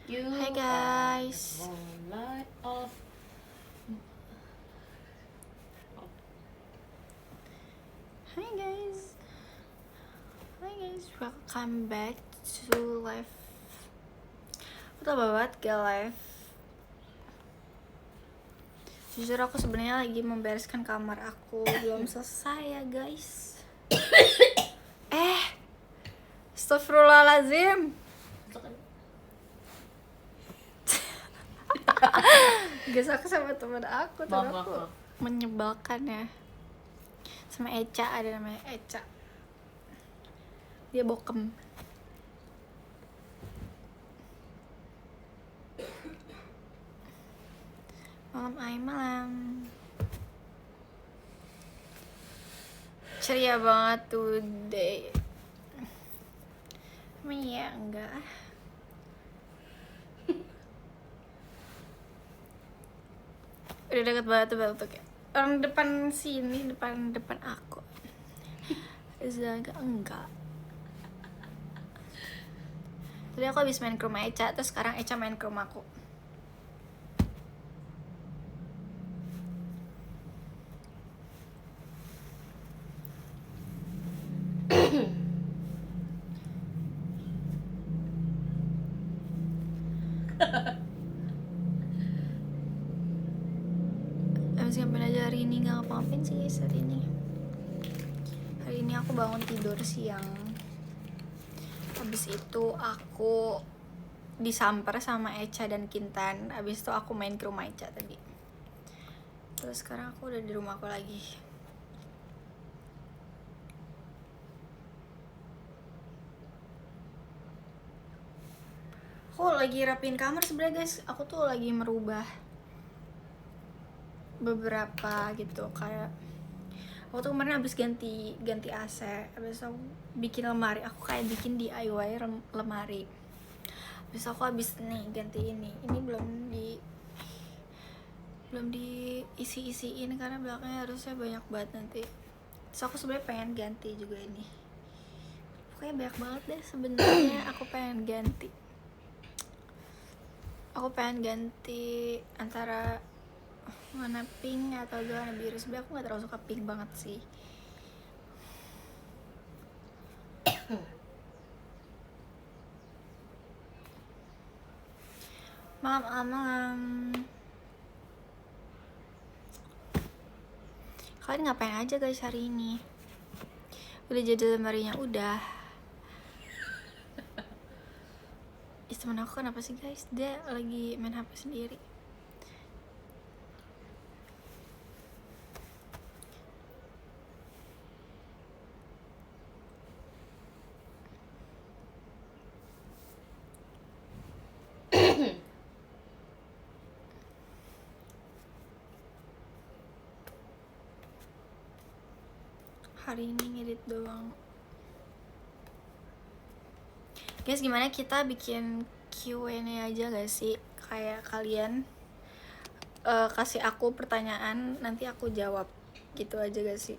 Hai guys. Hai guys. Welcome back to live. Aku tau banget gak live. Jujur aku sebenarnya lagi membereskan kamar aku, belum selesai ya guys. Astagfirullahaladzim. Guys, aku sama temen aku, menyebalkan ya. Sama Eca, ada namanya Eca. Dia bokem. Malam. Ceria banget today. Emang iya enggak? Udah deket banget tuh bentuknya. Orang depan sini, depan aku. Reza enggak. Tadi aku habis main ke rumah Eca, terus sekarang Eca main ke rumah aku. Habis ngapain aja hari ini? Gak ngapa-ngapain sih guys hari ini. Hari ini aku bangun tidur siang. Habis itu aku disamper sama Eca dan Kintan. Habis itu aku main ke rumah Eca tadi. Terus sekarang aku udah di rumah aku lagi. Aku lagi rapiin kamar sebenarnya guys. Aku tuh lagi merubah beberapa gitu, kayak aku tuh kemarin habis ganti AC, habis aku bikin lemari, aku kayak bikin DIY lemari. Habis aku habis nih ganti ini belum diisi-isiin karena belakangnya harusnya banyak banget nanti. So aku sebenarnya pengen ganti juga ini. Pokoknya banyak banget deh sebenarnya. Aku pengen ganti antara warna pink atau warna biru. Sebenarnya aku nggak terlalu suka pink banget sih. Malam. Kalian ngapain aja guys hari ini? Udah jadi lemarinya udah. Temen aku kenapa sih guys? Dia lagi main HP sendiri. Hari ini ngedit doang. Guys, gimana kita bikin Q&A aja gak sih? Kayak kalian kasih aku pertanyaan, nanti aku jawab. Gitu aja gak sih?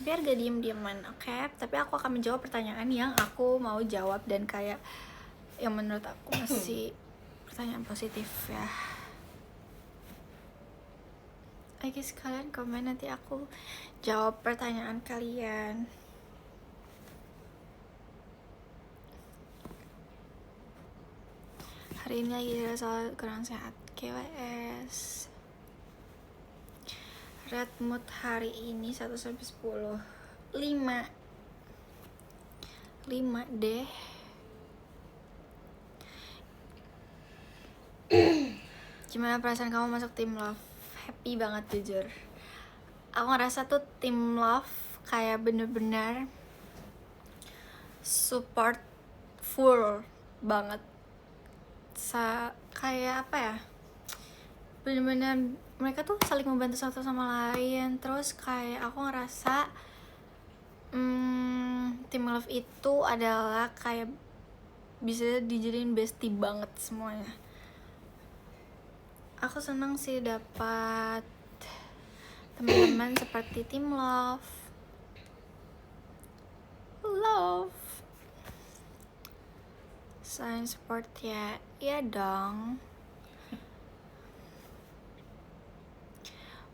Biar gak diem-dieman, oke? Tapi aku akan menjawab pertanyaan yang aku mau jawab dan kayak yang menurut aku masih pertanyaan positif ya. Guys, kalian komen, nanti aku jawab pertanyaan kalian. Hari ini lagi ada soal kurang sehat. KWS. Red mood hari ini 1 sampai 10. 5 deh. Gimana perasaan kamu masuk tim love? Happy banget jujur. Aku ngerasa tuh tim love kayak bener-bener support full banget. Kayak apa ya? Bener-bener mereka tuh saling membantu satu sama lain. Terus kayak aku ngerasa tim love itu adalah kayak bisa dijadiin bestie banget semuanya. Aku senang sih dapat teman-teman seperti tim love. Saling support ya. Iya dong.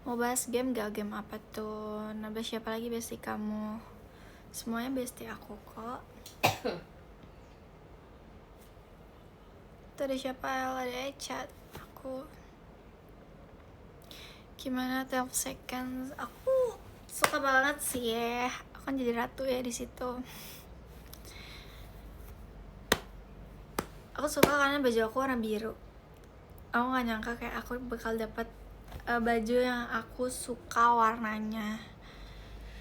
Mau bahas game gak? Game apa tuh? Nambah siapa lagi bestie kamu? Semuanya bestie aku kok. Tuh ada siapa? Ada chat aku. Gimana 12 seconds? Aku suka banget sih ya. Aku kan jadi ratu ya di situ. Aku suka karena baju aku warna biru. Aku gak nyangka kayak aku bakal dapat baju yang aku suka warnanya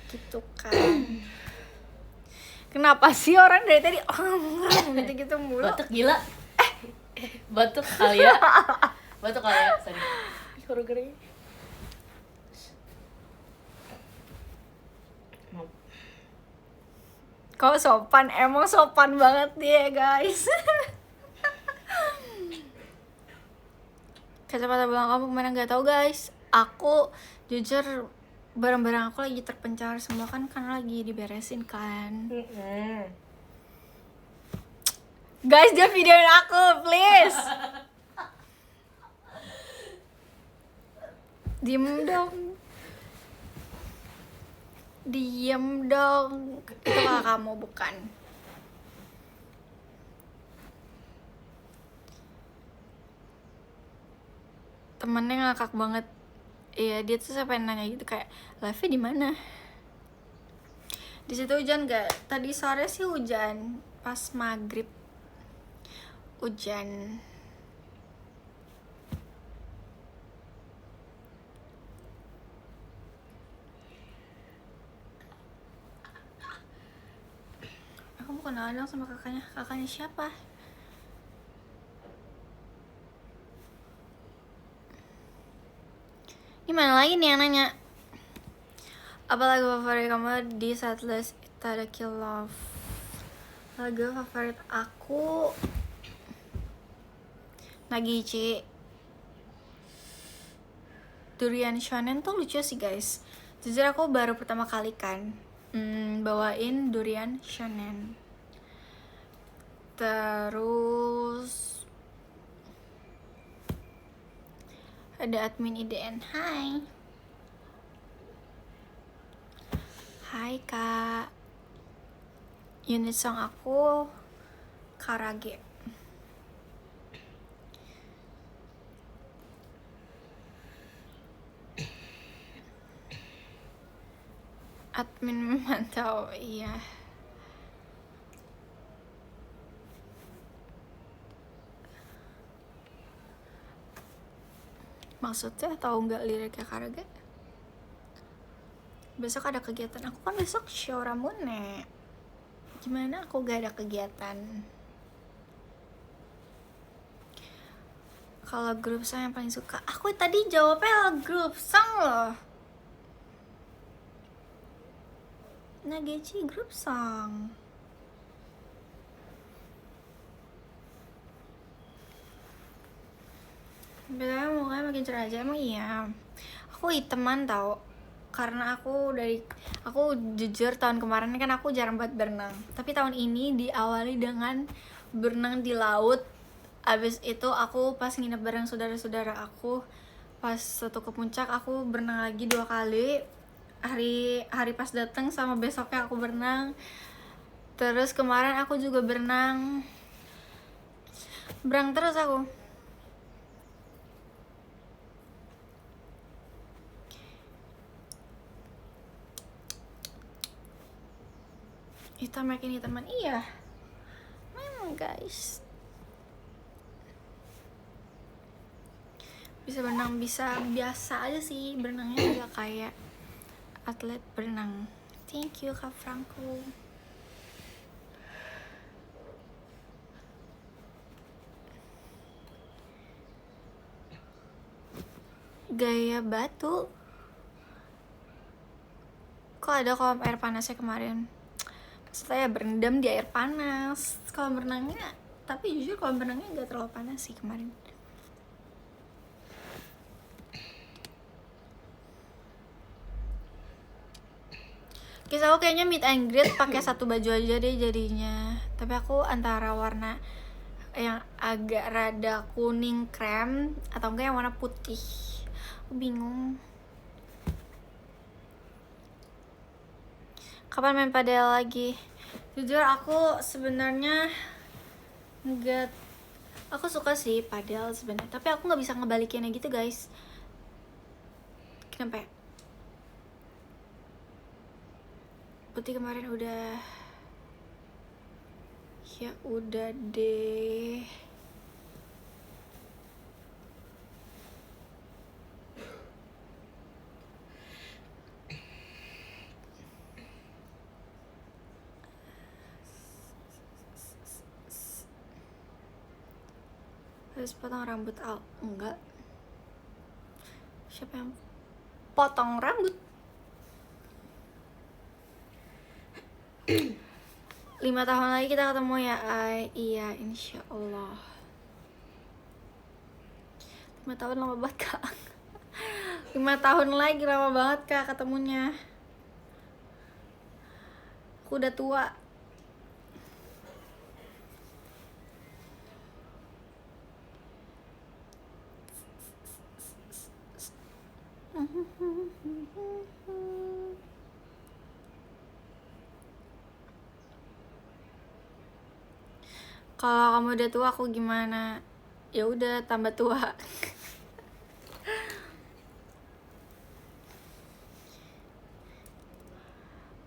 gitu kan. Kenapa sih orang dari tadi gitu-gitu mulu? Batuk gila. Batuk kali ya. Sorry. Gara-gara Kau sopan, emang sopan banget dia guys. Kacamata belakang kamu kemana nggak tahu guys. Aku jujur barang-barang aku lagi terpencar semua kan karena lagi diberesin kan. Guys, dia videoin aku please. Diem dong. Itu lah kamu bukan. Temennya ngakak banget. Iya, dia tuh sampai nanya gitu kayak, live-nya di mana? Di situ hujan gak? Tadi sore sih hujan, pas maghrib hujan. Aku mau kenalan dong sama kakaknya. Kakaknya siapa? Gimana lagi nih yang nanya? Apa lagu favorit kamu di setlist Itada Kill Love? Lagu favorit aku Nagichi. Durian Shonen tuh lucu sih guys. Jujur aku baru pertama kali kan bawain Durian Shonen. Terus ada admin IDN. Hai kak. Unit song aku Karage. Admin memantau, iya. Maksudnya tahu nggak liriknya Karage? Besok ada kegiatan. Aku kan besok show Ramune. Gimana aku gak ada kegiatan? Kalau grup song yang paling suka, aku tadi jawabnya grup song loh. Nagichi grup song. Bedanya mukanya makin cerah aja, emang iya. Aku hiteman tau. Karena aku jujur tahun kemarin kan aku jarang banget berenang. Tapi tahun ini diawali dengan berenang di laut. Abis itu aku pas nginep bareng saudara-saudara aku, pas satu ke puncak aku berenang lagi 2 kali. Hari pas datang sama besoknya aku berenang. Terus kemarin aku juga berenang terus aku. Hitam makin hitaman, iya. Memang guys. Bisa berenang, bisa biasa aja sih berenangnya, gak kayak atlet berenang. Thank you Kak Franco. Gaya batu. Kok ada kolam air panasnya kemarin? Maksudnya berendam di air panas. Kolam berenangnya, tapi jujur kolam berenangnya gak terlalu panas sih kemarin. Kisah aku kayaknya meet and greet pakai satu baju aja deh jadinya. Tapi aku antara warna yang agak rada kuning krem atau enggak yang warna putih. Aku bingung. Kapan main padel lagi? Jujur aku sebenarnya enggak, aku suka sih padel sebenarnya, tapi aku nggak bisa ngebalikinnya gitu guys. Kenapa ya? Putih kemarin udah, ya udah deh. Harus potong rambut Al? Enggak. Siapa yang potong rambut? 5 tahun lagi kita ketemu ya, Ay. Iya, insya Allah. 5 tahun lama banget kak. 5 tahun lagi lama banget kak ketemunya. Aku udah tua. Kalau kamu udah tua aku gimana? Ya udah tambah tua.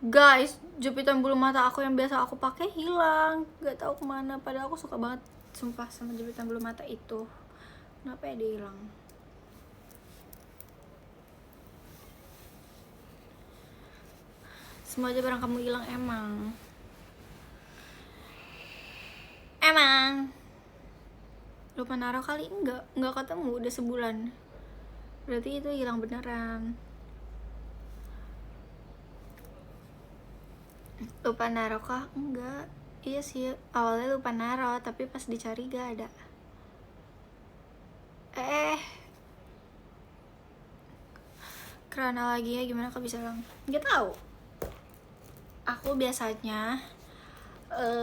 Guys, jepitan bulu mata aku yang biasa aku pakai hilang, nggak tahu kemana. Padahal aku suka banget, sumpah, sama jepitan bulu mata itu. Kenapa ya dia hilang? Semua aja barang kamu hilang emang. Lupa naruh kali? Enggak ketemu udah sebulan. Berarti itu hilang beneran. Lupa naruh kah? Enggak. Iya sih, awalnya lupa naruh, tapi pas dicari gak ada. Kerana lagi ya, gimana kok bisa hilang? Nggak tahu. Aku biasanya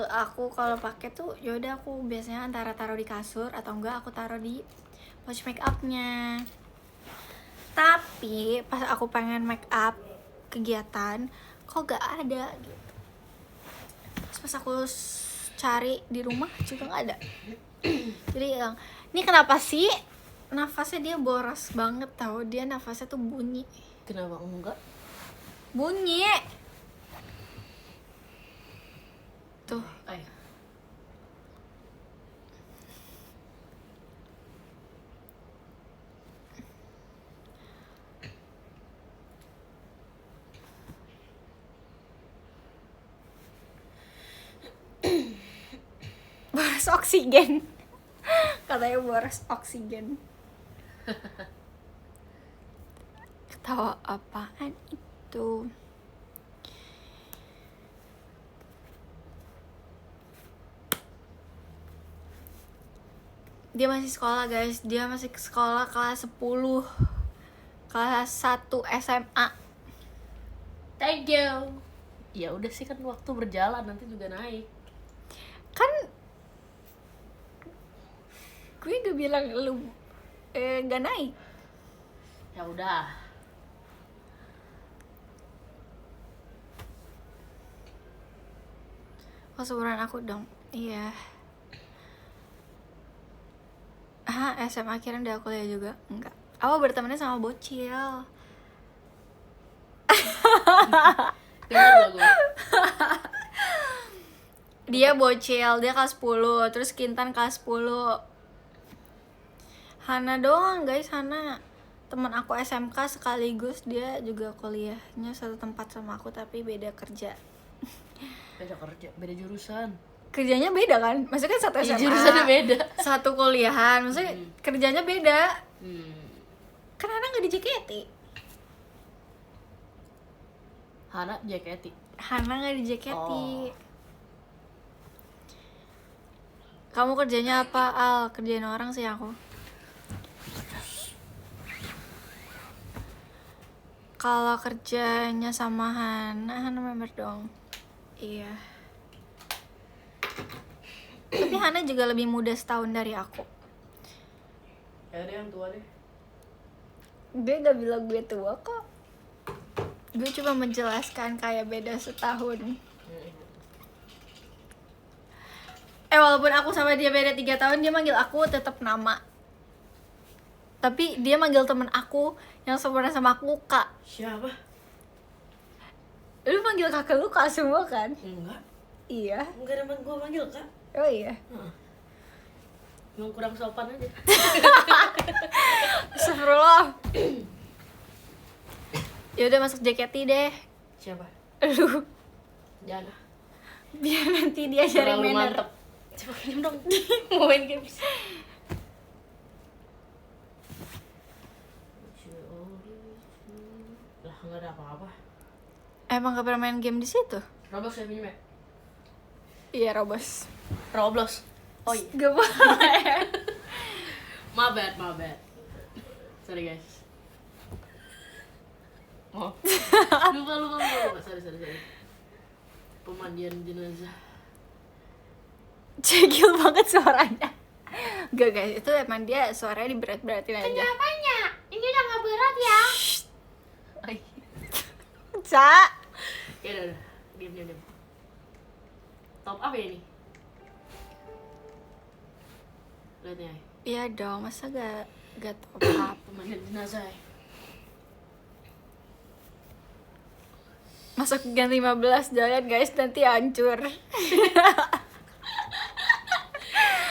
aku kalau pakai tuh yaudah aku biasanya antara taruh di kasur atau enggak aku taruh di pouch make upnya. Tapi pas aku pengen make up kegiatan kok gak ada gitu. Terus pas aku cari di rumah juga gak ada. Jadi yang ini kenapa sih nafasnya dia boros banget tau, dia nafasnya tuh bunyi. Kenapa enggak? Bunyi tuh. Ayo. Boros oksigen. Katanya boros oksigen. Ketawa apaan itu? Dia masih sekolah guys, dia masih sekolah kelas 10, kelas 1 SMA. Thank you. Ya udah sih, kan waktu berjalan nanti juga naik. Kan gue gak bilang lu gak naik. Ya udah. Oh, seumuran aku dong. Iya. SMA akhirnya udah kuliah juga? Enggak. Aku bertemannya sama bocil. Dengar gak gue? Dia bocil, dia kelas 10, terus Kintan kelas 10. Hana doang guys, Hana teman aku SMK sekaligus dia juga kuliahnya satu tempat sama aku tapi beda kerja. Beda kerja, beda jurusan. Kerjanya beda kan? Maksudnya kan satu SMA, jurusannya beda. satu kuliahan, maksudnya kerjanya beda. Kan Hana gak di JKT. Hana JKT. Hana gak di JKT. Oh. Kamu kerjanya apa, Al? Kerjain orang sih aku. Kalau kerjanya sama Hana member dong. Iya. Tapi Tapi Hana juga lebih muda setahun dari aku. Ya deh yang tua deh. Gue gak bilang gue tua kok. Gue cuma menjelaskan kayak beda setahun. Walaupun aku sama dia beda 3 tahun, dia manggil aku tetap nama. Tapi dia manggil temen aku yang seumuran sama aku Kak. Siapa? Lu manggil kakak lu Kak semua kan? Enggak. Iya. Enggak ada gue manggil Kak. Oh iya. Emang kurang sopan aja. Astagfirullah. Ya udah masuk JKT deh. Siapa? Lu. Jana. Biar nanti dia cari Terlalu manner. mantep. Coba pinjam dong. Mau main games. Lah nggak ada apa-apa. Emang gak pernah main game di situ? Roblox ya pinjam ya? Iya, Robos. Roblox. Oh iya. Gak boleh. My bad. Sorry guys. Oh. lupa. Sorry. Pemandian jenazah. Cekil banget suaranya. Gak guys, itu emang dia suaranya diberat-beratin aja. Kenapanya? Ini udah gak berat ya? Ay. Ca. Ya udah. Diam. Top up ya ini? Lihat ya. Iya dong, masa gak top up. Pemandian jenazah ya. Masuk gen 15 jangan guys, nanti hancur.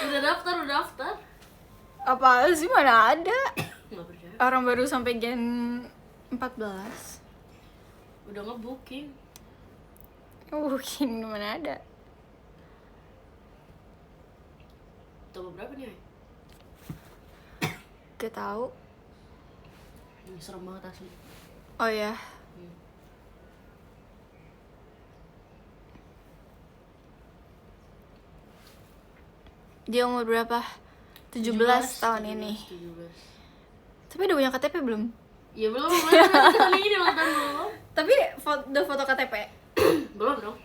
Udah daftar. Apaan sih, mana ada? Nggak percaya. Orang baru sampai gen 14. Udah nge-booking. Mungkin mana ada. Top berapa nih? Ay? Gak tahu. Ini serem banget asli. Oh ya. Dia umur berapa? 17 tahun ini. 17. Tapi udah punya KTP belum? Ya belum, kali ini ulang tahun belum. Tapi udah foto KTP? Belum dong.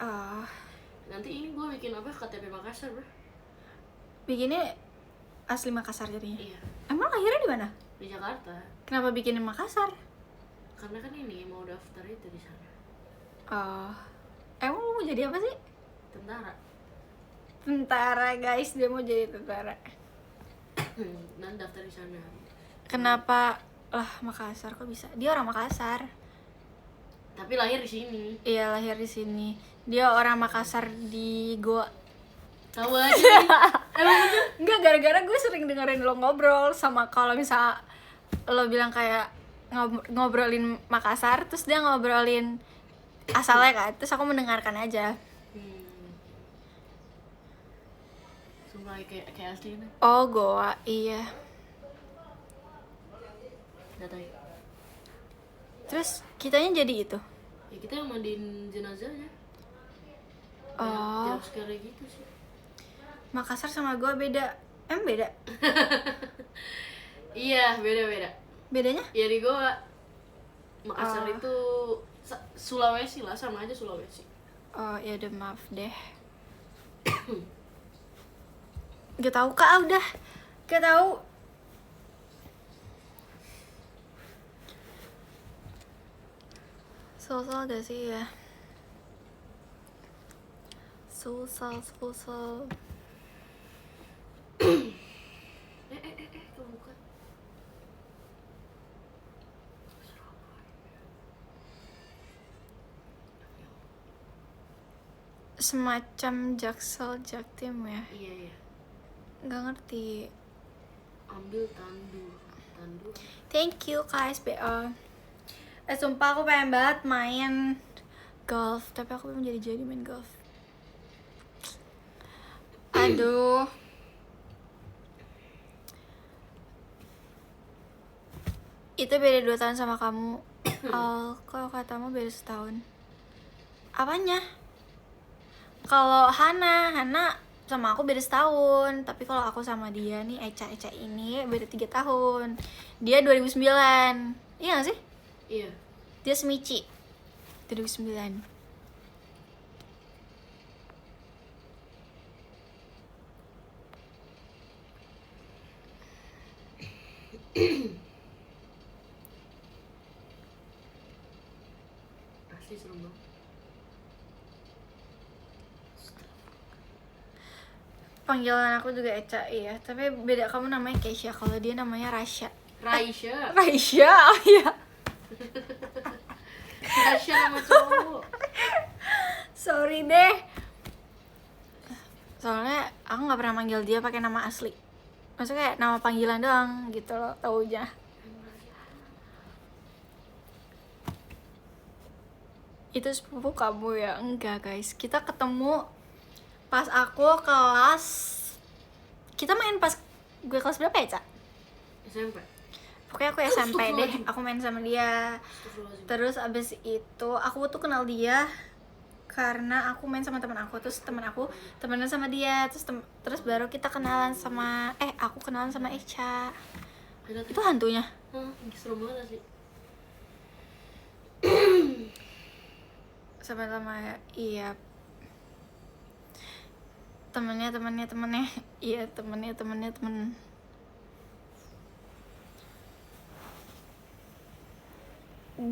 Ah, Nanti ini gue bikin apa KTP Makassar, bro. bikinnya asli Makassar jadinya. Iya, Emang lahirnya di mana? di Jakarta. Kenapa bikinin Makassar? Karena kan ini mau daftar itu di sana. Oh, emang lu mau jadi apa sih? Tentara. Tentara guys, dia mau jadi tentara. Nanti daftar di sana. Kenapa lah Makassar, kok bisa? Dia orang Makassar. Tapi lahir di sini. Iya, lahir di sini. Dia orang Makassar di Goa. Tahu aja. Enggak, gara-gara gue sering dengerin lo ngobrol sama, kalau misal lo bilang kayak ngobrolin Makassar, terus dia ngobrolin asalnya kan, terus aku mendengarkan aja. Sumpah kayak asli nih. Oh, Goa, iya. Datang. Terus kitanya jadi itu. Ya kita yang mandiin jenazahnya. Oh, Jam sekali gitu sih. Makassar sama Goa beda. Beda? Iya, beda. Bedanya? Ya di Goa. Makassar itu Sulawesi lah, sama aja Sulawesi. Oh, ya udah, maaf deh. Gak tahu Kak, udah. Gak tahu. Sosal gak sih ya? Sosal. Kebuka. Semacam Jaksel, Jaktim ya? Iya. Gak ngerti. Ambil tandu. Thank you Kak SBO. Sumpah aku pengen banget main golf, tapi aku belum jadi main golf. Aduh. Itu beda 2 tahun sama kamu. Kalau katamu beda setahun. Apanya? Kalau Hana sama aku beda setahun. Tapi kalau aku sama dia nih, Eca ini beda 3 tahun. Dia 2009. Iya gak sih? Iya. Dia Semici 2009. Asli seru banget. Panggilan aku juga Eca, iya. Tapi beda, kamu namanya Keisha, kalau dia namanya Rasya. Raisya. Raisya, oh iya. Raisya nama cowok. Sorry deh. Soalnya aku nggak pernah manggil dia pakai nama asli. Maksudnya kayak nama panggilan doang gitu loh, taunya. Itu sepupu kamu ya? Enggak guys, kita ketemu pas aku kelas, kita main pas gue kelas berapa ya, Cak? SMP. Pokoknya aku SMP deh, aku main sama dia. Astagfirullahaladzim. Terus abis itu aku tuh kenal dia karena aku main sama teman aku, terus teman aku temenan sama dia, terus baru kita kenalan sama aku kenalan sama Echa. Ada Itu hantunya. seru banget sih. Sama-sama, iya. Temennya iya, temen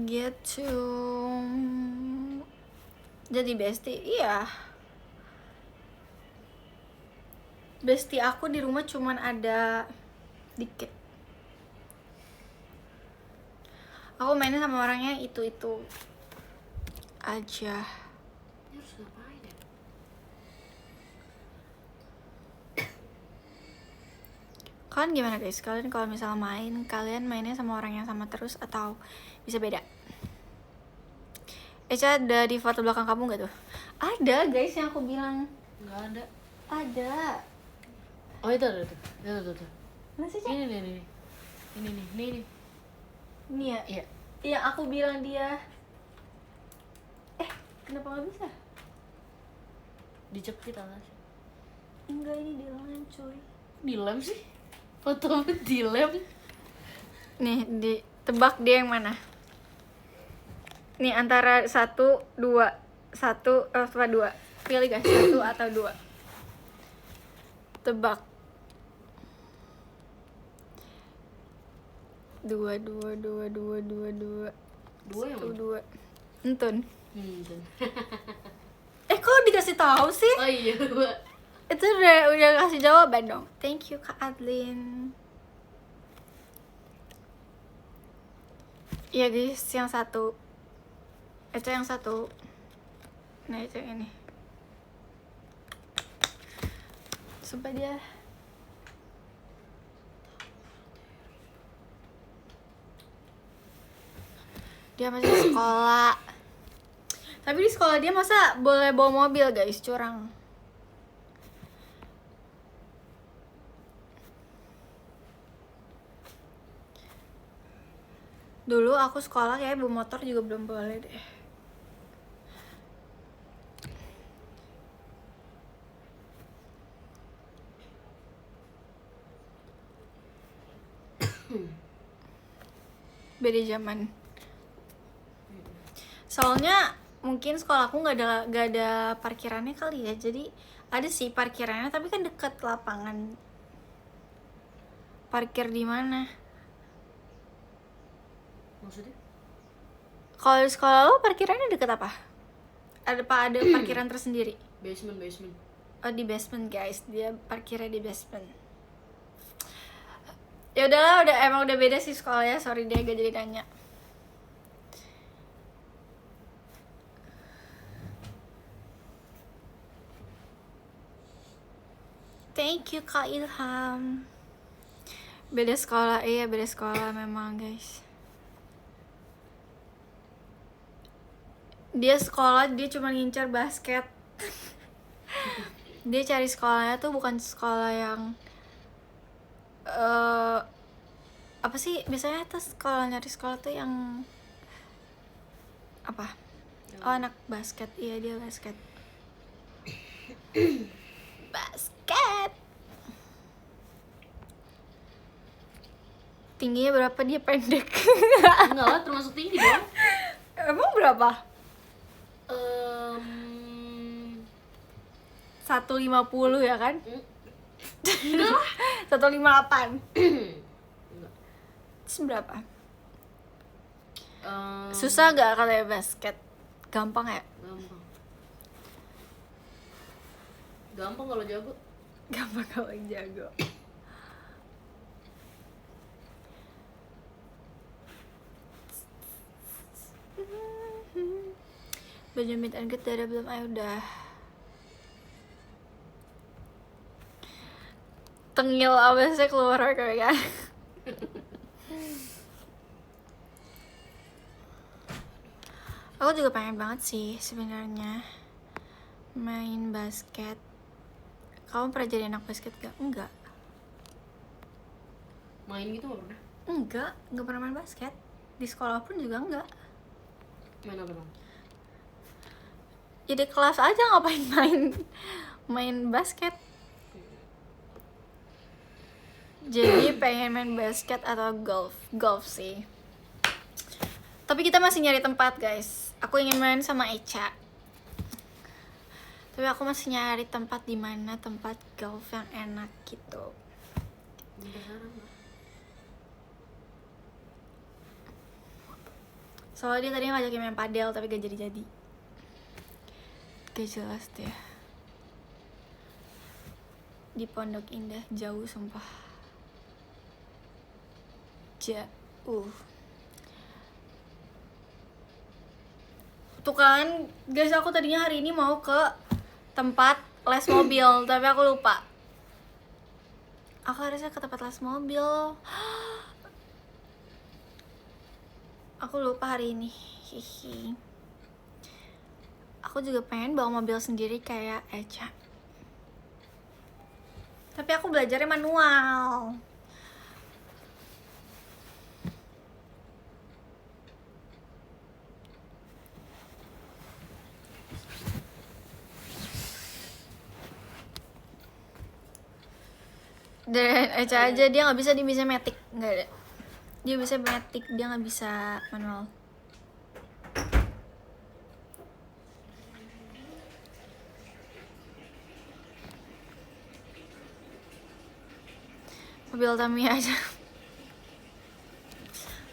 gitu. Jadi bestie, iya. Bestie aku di rumah cuman ada dikit. Aku mainnya sama orangnya itu aja. Ini harus ngapain ya? Kalian gimana guys? Kalian kalau misalnya kalian mainnya sama orang yang sama terus atau bisa beda? Eca, ada di foto belakang kamu gak tuh? Ada guys, yang aku bilang. Nggak ada. Ada. Oh itu ada tuh. Itu tuh. Mana sih, Cak? Ini nih. Ini ya? Iya. Yang aku bilang dia. Kenapa gak bisa? Dijepit alas. Enggak, ini di lem cuy. Di lem sih? Foto di lem? Nih, tebak dia yang mana? Nih, antara 1, 2. 2. Pilih guys, 1 atau 2. Tebak. 2. Dua yang 1, mana? 2. Entun. Tuh. Kok dikasih tahu sih? Oh iya, Mbak. Itu udah kasih jawaban dong. Thank you Kak Adlin. Iya guys, yang 1. Itu yang 1. Nah, itu yang ini. Sumpah dia. Dia masih sekolah. Tapi di sekolah dia masa boleh bawa mobil guys, curang. Dulu aku sekolah kayak bawa motor juga belum boleh deh. Beda zaman. Soalnya mungkin sekolahku nggak ada parkirannya kali ya. Jadi ada sih parkirannya, tapi kan deket lapangan. Parkir di mana? Maksudnya? Kalau di sekolah lo parkirannya deket apa? Ada parkiran tersendiri? Basement. Oh, di basement guys, dia parkirnya di basement. Ya udahlah, emang udah beda sih sekolahnya. Sorry deh, gak jadi nanya. Thank you Kak Ilham. Beda sekolah, iya beda sekolah memang guys. Dia sekolah, dia cuma ngincar basket. Dia cari sekolahnya tuh bukan sekolah yang apa sih biasanya tuh kalau nyari sekolah tuh yang apa? Oh, anak basket. Iya, dia basket. Basket. Tingginya berapa? Dia pendek. Enggak lah, termasuk tinggi dong. Emang berapa? 150 ya kan? 158. Enggak. basis berapa? Em, Susah gak kalau basket? Gampang ya? Gampang. Gampang kalau jago. Gampang kalau jago. Baju meet and greet udah belum? Ayo udah. Tengil abisnya keluar kayak kan. Aku juga pengen banget sih sebenarnya main basket. Kamu pernah jadi anak basket gak? Enggak. Main gitu nggak pernah. Enggak pernah main basket. Di sekolah pun juga enggak. Main apa dong? Jadi kelas aja ngapain main basket. Jadi pengen main basket atau golf sih. Tapi kita masih nyari tempat guys. Aku ingin main sama Echa. Tapi aku masih nyari tempat di mana tempat golf yang enak gitu. Udah sekarang lah. Soalnya dia tadi ngajakin main padel tapi gak jadi-jadi. Gak jelas deh. Di Pondok Indah jauh sumpah. Jauh. Tuh kan, guys, aku tadinya hari ini mau ke tempat les mobil, tapi aku lupa. Aku harusnya ke tempat les mobil. Aku lupa hari ini. Hihi. Aku juga pengen bawa mobil sendiri kayak Echa. Tapi aku belajarnya manual. Dan Echa aja dia nggak bisa, dia bisa matic, nggak ada. Dia bisa matic, dia nggak bisa manual. Mobil Tamiya aja.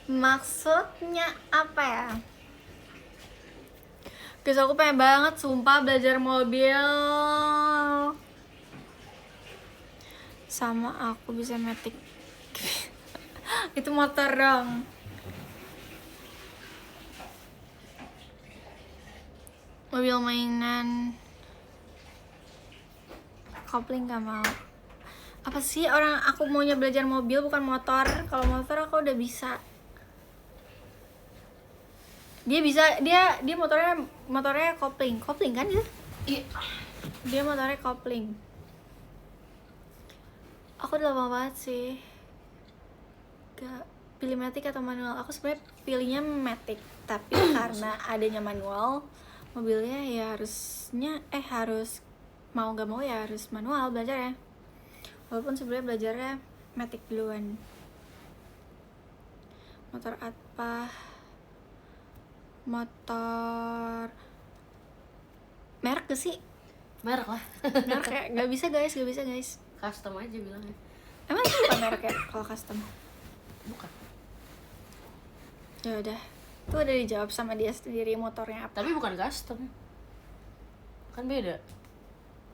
Maksudnya apa ya? Guys, aku pengen banget sumpah belajar mobil. Sama aku bisa matic. Itu motor dong. Mobil mainan. Kopling gak mau. Apa sih orang aku maunya belajar mobil bukan motor. Kalau motor aku udah bisa. Dia bisa, dia motornya kopling kan dia? Iya. Dia motornya kopling. Aku udah lama banget sih gak pilih matic atau manual. Aku sebenarnya pilihnya matic, tapi karena adanya manual, mobilnya ya harus mau gak mau ya harus manual belajar ya. Walaupun sebenarnya belajarnya matic duluan. Motor apa? Motor merek gak sih? Merek lah. Merek kayak gak bisa guys. Custom aja bilangnya. Emang itu bukan merek ya kalau custom? Bukan. Ya udah, itu udah dijawab sama dia sendiri motornya apa. Tapi bukan custom. Kan beda.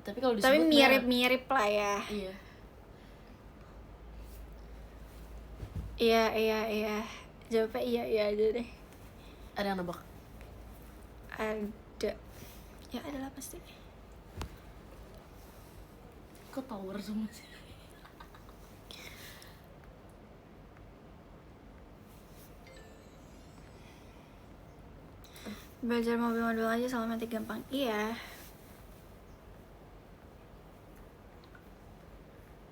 Tapi kalau disebut Tapi merek. mirip lah ya. Iya. Iya. Jawabnya iya aja deh. Ada yang nebak? Ada. Ya ada lah pasti. Kok tower semua sih? Belajar mobil aja sama matic gampang. Iya.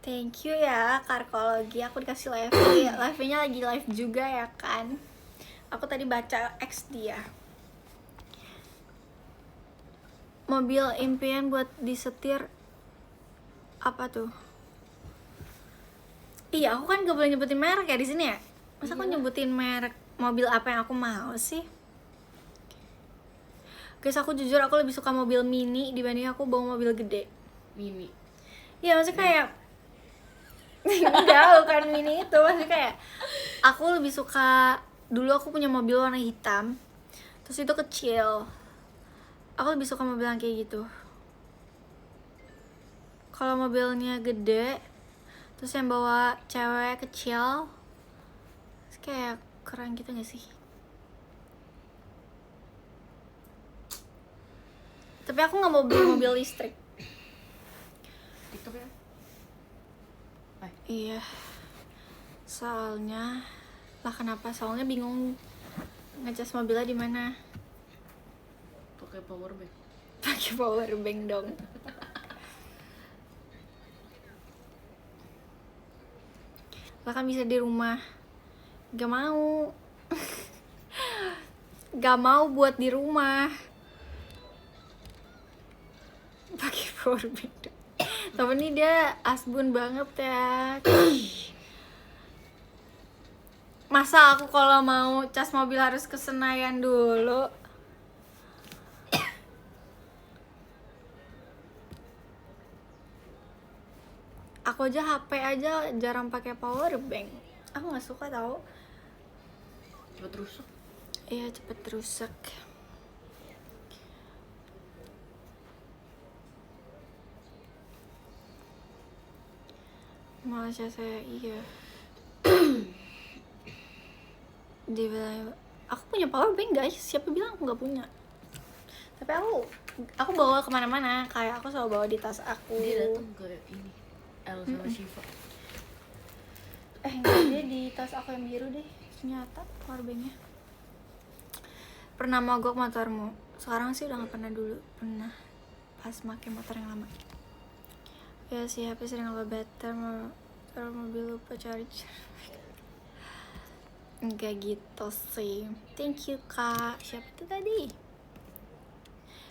Thank you ya Karkologi, aku dikasih live-nya lagi live juga ya kan. Aku tadi baca X dia. Mobil impian buat disetir apa tuh? Iya, aku kan gak boleh nyebutin merek ya di sini ya. Masa aku nyebutin merek mobil apa yang aku mau sih? Guys, aku jujur aku lebih suka mobil mini dibanding aku bawa mobil gede. Mini. Iya, maksudnya kayak Enggak, bukan mini itu. Maksudnya kayak aku lebih suka, dulu aku punya mobil warna hitam, terus itu kecil. Aku lebih suka mobil yang kayak gitu. Kalau mobilnya gede, terus yang bawa cewek kecil, terus kayak keren gitu gak sih? Tapi aku nggak mau beli mobil listrik. TikTok ya. Iya. Soalnya lah kenapa? Soalnya bingung ngecas mobilnya di mana. Pakai power bank. Pakai power bank dong. Lah kan bisa di rumah. Gak mau. Gak mau buat di rumah. Pakai power bank dong. Tapi ini dia asbun banget ya. Masa aku kalau mau cas mobil harus ke Senayan dulu? Aku aja HP aja jarang pakai power bank. Aku nggak suka tau. Cepet rusak. Iya cepet rusak. Malas ya saya, iya. Dia bilang, aku punya power bank guys. Siapa bilang aku nggak punya? Tapi aku bawa kemana-mana. Kayak aku selalu bawa di tas aku. Dia datang ke ini El sama Shiva. Enggak, dia di tas aku yang biru deh. Ternyata power banknya. Pernah mogok motormu? Sekarang sih udah nggak pernah, dulu pernah pas pakai motor yang lama. Ya sih, HP sering low taruh mobil lupa charger. Enggak gitu sih. Thank you kak. Siapa itu tadi?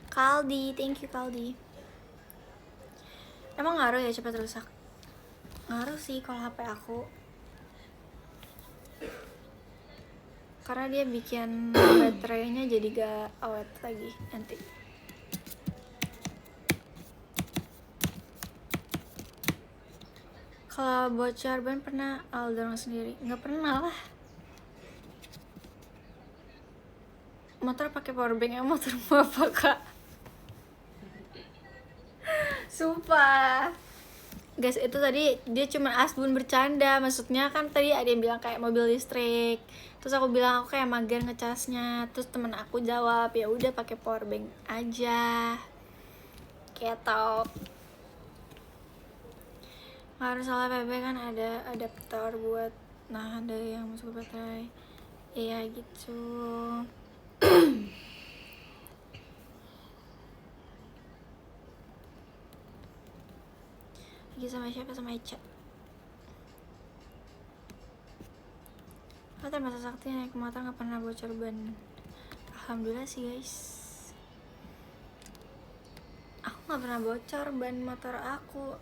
Kaldi, thank you Kaldi. Emang ngaruh ya cepat rusak? Ngaruh sih kalau HP aku. Karena dia bikin baterainya jadi gak awet lagi nanti. Kalau bocor ban pernah dorong sendiri? Nggak pernah lah. Motor pakai power bank ya, motor apa kak? Sumpah. Guys, itu tadi dia cuma asbun bercanda. Maksudnya kan tadi ada yang bilang kayak mobil listrik. Terus aku bilang aku kayak mager ngecasnya. Terus temen aku jawab, ya udah pakai power bank aja. Kayak tau. Harus salah PB kan ada adaptor buat ada yang masuk ke baterai. Iya gitu. Lagi sama siapa? Sama Eca. Aku termasuk sakti naik motor gak pernah bocor ban. Alhamdulillah sih guys. Aku gak pernah bocor ban motor aku.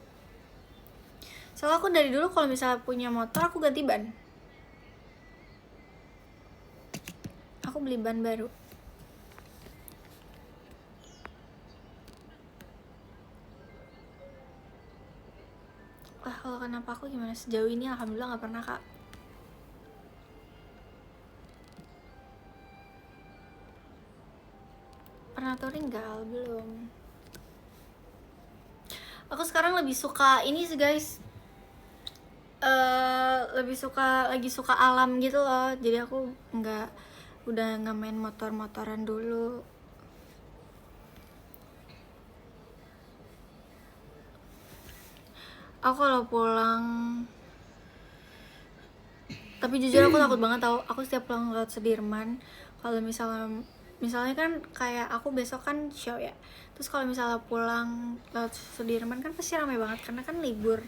Soalnya aku dari dulu kalau misalnya punya motor aku ganti ban. Aku beli ban baru. Wah, kalau kenapa aku gimana sejauh ini alhamdulillah gak pernah kak. Pernah touring gal? Belum. Aku sekarang lebih suka ini sih guys. Lagi suka alam gitu loh. Jadi aku udah nggak main motor-motoran dulu. Aku kalau pulang, tapi jujur aku takut banget tau. Aku setiap pulang lewat Sudirman, kalau misalnya kan kayak aku besok kan show ya, terus kalau misalnya pulang lewat Sudirman kan pasti ramai banget karena kan libur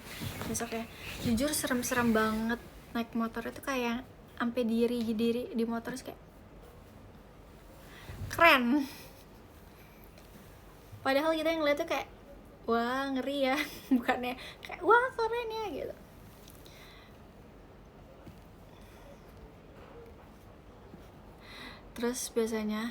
besok ya. Jujur serem-serem banget naik motor itu, kayak sampai diri di motor kayak keren, padahal kita yang ngeliat tuh kayak wah ngeri ya. Bukannya kayak wah keren ya gitu. Terus biasanya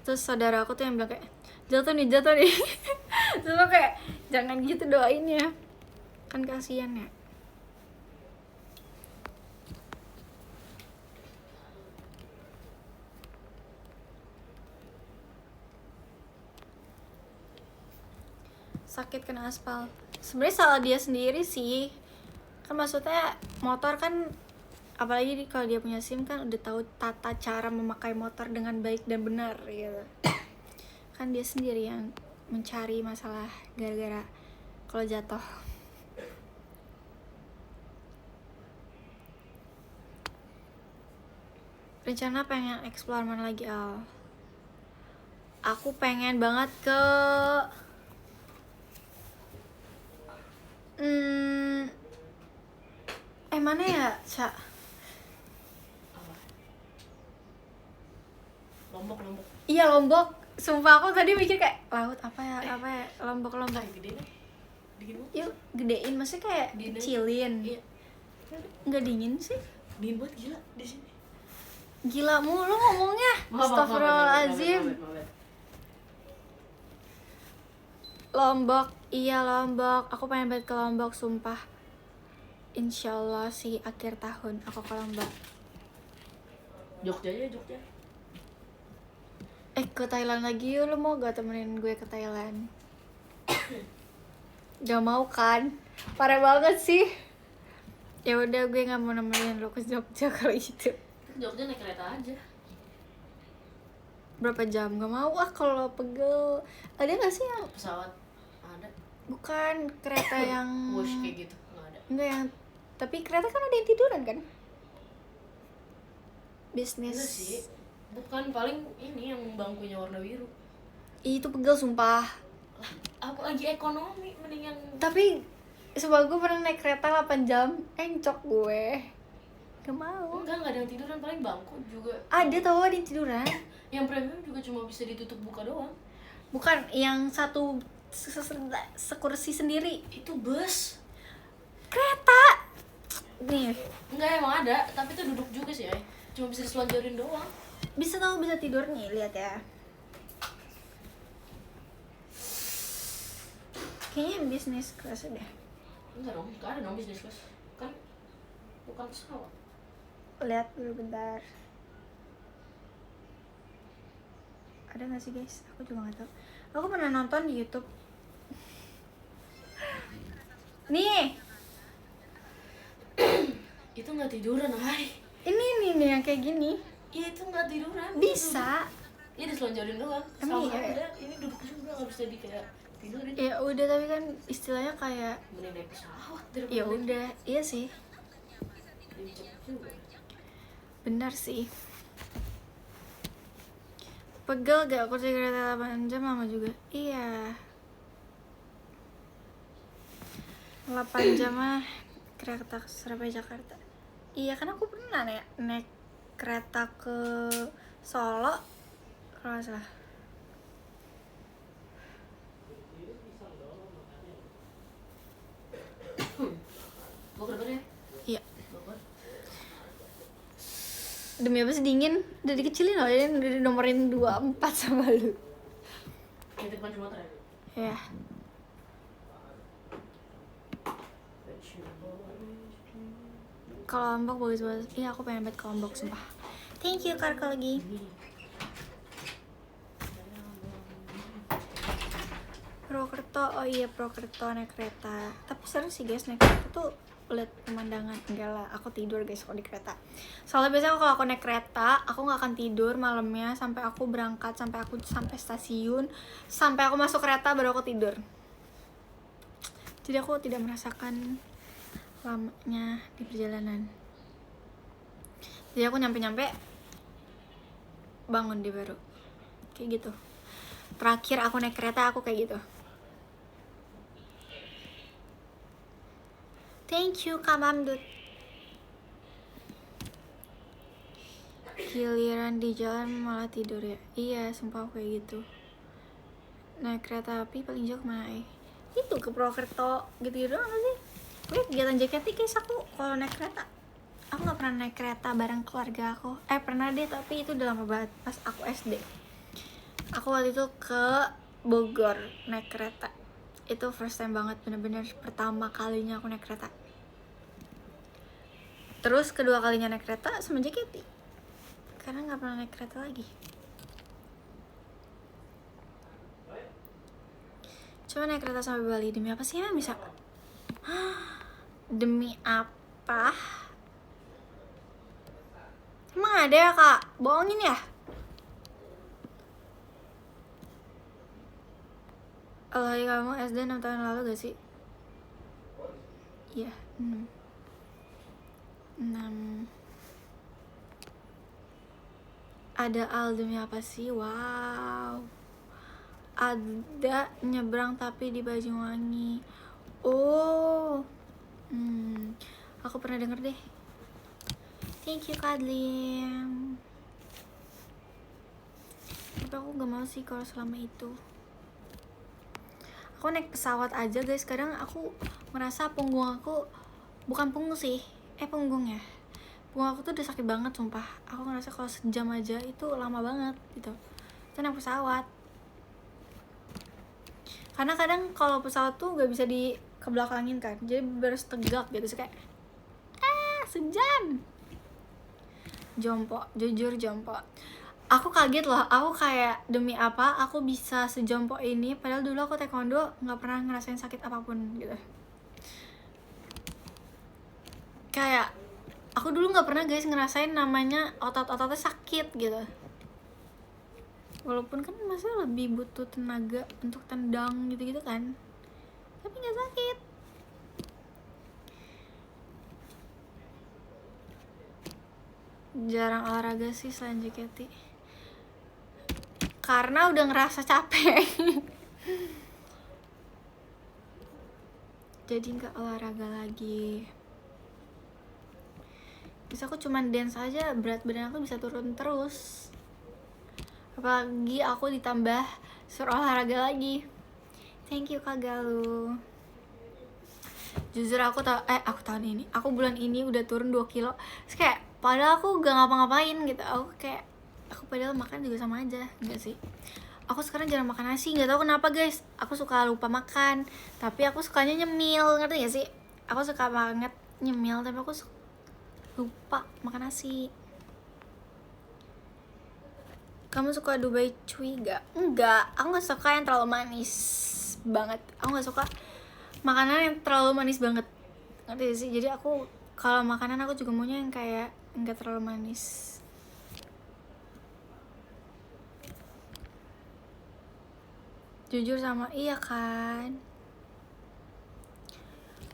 terus saudara aku tuh yang bilang kayak, Jatuh nih terus lo kayak jangan gitu doain ya, kan kasihan ya. Sakit kena aspal, sebenarnya salah dia sendiri sih, kan maksudnya motor kan, apalagi kalau dia punya SIM kan udah tahu tata cara memakai motor dengan baik dan benar gitu. Kan dia sendiri yang mencari masalah gara-gara kalau jatuh. Rencana pengen explore mana lagi, Al? Aku pengen banget ke mana ya, Ca? Apa? Lombok. Iya, Lombok. Sumpah aku tadi mikir kayak laut apa ya, Lombok. Kayak gede nih. Dingin banget. Yuk, gedein, maksudnya kayak Dingin. kecilin. Iya. Nggak dingin sih. Dingin banget gila di sini. Gila mulu ngomongnya. Astagfirullahaladzim. Lombok, iya Lombok. Aku pengen banget ke Lombok, sumpah. Insyaallah sih akhir tahun aku ke Lombok. Jogja ya, Jogja. Ke Thailand lagi yuk, lu mau gak temenin gue ke Thailand? Gak mau kan? Parah banget sih. Ya udah, gue nggak mau nemenin lu ke Jogja kalau gitu. Jogja naik kereta aja. Berapa jam? Gak mau kalau pegel. Ada nggak sih yang Pesawat ada. bukan kereta yang Wush kayak gitu nggak ada. enggak yang, tapi kereta kan ada yang tiduran kan? Bisnis. Enggak sih. Bukan, paling ini yang bangkunya warna biru. Itu pegel sumpah. Lah, aku lagi ekonomi mendingan. Tapi sebab gue pernah naik kereta 8 jam, encok gue. Gak mau. Enggak ada yang tiduran, paling bangku juga. Ada tau ada yang tiduran. Yang premium juga cuma bisa ditutup buka doang. Bukan yang satu sekursi sendiri. Itu bus. Kereta. Nih, Enggak, emang ada, tapi itu duduk juga sih ya. Cuma bisa diselanjarin doang. bisa tidur nih, lihat ya. Kayaknya bisnis kelas deh. Enggak ada dong bisnis kelas. Kan bukan pesawat. Lihat dulu bentar. Ada nggak sih guys? Aku juga nggak tahu. Aku pernah nonton di YouTube. Nih, Itu nggak tiduran, Hai. ini nih yang kayak gini. Iya, itu nggak tiduran. Bisa. Iya, diselanjarin doang. Emang Sama iya? ada, ini duduk juga nggak bisa di kayak tidurin. Ya udah, tapi kan istilahnya kayak Mending naik pesawat daripada ya naik- udah, iya sih. Diinjek juga. Benar sih. Pegel gak kursi kereta 8 jam, lama juga. Iya. 8 jam mah kereta ke Surabaya Jakarta. Iya, kan aku pernah naik kereta ke Solo kalau nggak salah. Bogor ya? Iya. Bogor. Demi apa sih, dingin? Udah dikecilin loh, ini udah dinomorin 24 sama lu. Yang depan Sumatera ya? Ya. Kalau Lombok bagus banget. Iya, aku pengen banget ke Lombok sumpah. Thank you Karka lagi. Prokerto, oh iya Prokerto naik kereta. Tapi seru sih guys, naik kereta tuh lihat pemandangan. Enggak lah, aku tidur guys kalau di kereta. Soalnya biasanya kalau aku naik kereta, aku nggak akan tidur malamnya sampai aku berangkat, sampai aku sampai stasiun, sampai aku masuk kereta baru aku tidur. Jadi aku tidak merasakan lamanya di perjalanan. Jadi aku nyampe bangun di baru kayak gitu. Terakhir aku naik kereta aku kayak gitu. Thank you Kak Mamdut. Giliran di jalan malah tidur ya. Iya, sumpah aku kayak gitu. Naik kereta api paling jauh kemana itu ke Purwokerto gitu doang gak sih? Gue kegiatan JKT guys aku kalau naik kereta. Aku nggak pernah naik kereta bareng keluarga aku. Pernah deh, tapi itu udah lama banget pas aku SD. Aku waktu itu ke Bogor naik kereta. Itu first time banget, bener-bener pertama kalinya aku naik kereta. Terus kedua kalinya naik kereta sama JKT, karena nggak pernah naik kereta lagi. Cuma naik kereta sampai Bali. Demi apa sih emang bisa? Demi apa? Emang ada ya kak? Bohongin ya? Kalau kamu SD 6 tahun lalu gak sih? Iya, 6. Ada Al, demi apa sih? Wow. Ada nyebrang tapi di Banyuwangi. Oh, aku pernah denger deh. Thank you Kadlim. Tapi aku gak mau sih kalau selama itu. Aku naik pesawat aja guys, kadang aku merasa punggung aku, bukan punggung sih, punggung ya, punggung aku tuh udah sakit banget sumpah. Aku ngerasa kalau sejam aja itu lama banget gitu. Itu naik pesawat, karena kadang kalau pesawat tuh gak bisa di kebelakangin kan, jadi harus tegak gitu sih, kayak sejam. Jompo, jujur jompo. Aku kaget loh, aku kayak demi apa aku bisa sejompo ini, padahal dulu aku taekwondo nggak pernah ngerasain sakit apapun gitu. Kayak aku dulu nggak pernah guys ngerasain namanya otot-ototnya sakit gitu. Walaupun kan masih lebih butuh tenaga untuk tendang gitu-gitu kan, tapi nggak sakit. Jarang olahraga sih selain JKT, karena udah ngerasa capek. Jadi nggak olahraga lagi. Bisa aku cuman dance aja, berat badan aku bisa turun terus. Apalagi aku ditambah suruh olahraga lagi. Thank you Kak Galuh. Jujur aku tahun ini, aku bulan ini udah turun 2 kilo. Terus kayak padahal aku gak ngapa-ngapain gitu. Aku padahal makan juga sama aja, enggak sih? Aku sekarang jarang makan nasi, nggak tahu kenapa guys. Aku suka lupa makan, tapi aku sukanya nyemil, ngerti gak sih? Aku suka banget nyemil, tapi aku lupa makan nasi. Kamu suka Dubai Cuy gak? Enggak, aku gak suka yang terlalu manis banget. Aku gak suka makanan yang terlalu manis banget, ngerti gak sih? Jadi aku kalau makanan aku juga maunya yang kayak nggak terlalu manis. Jujur sama iya kan?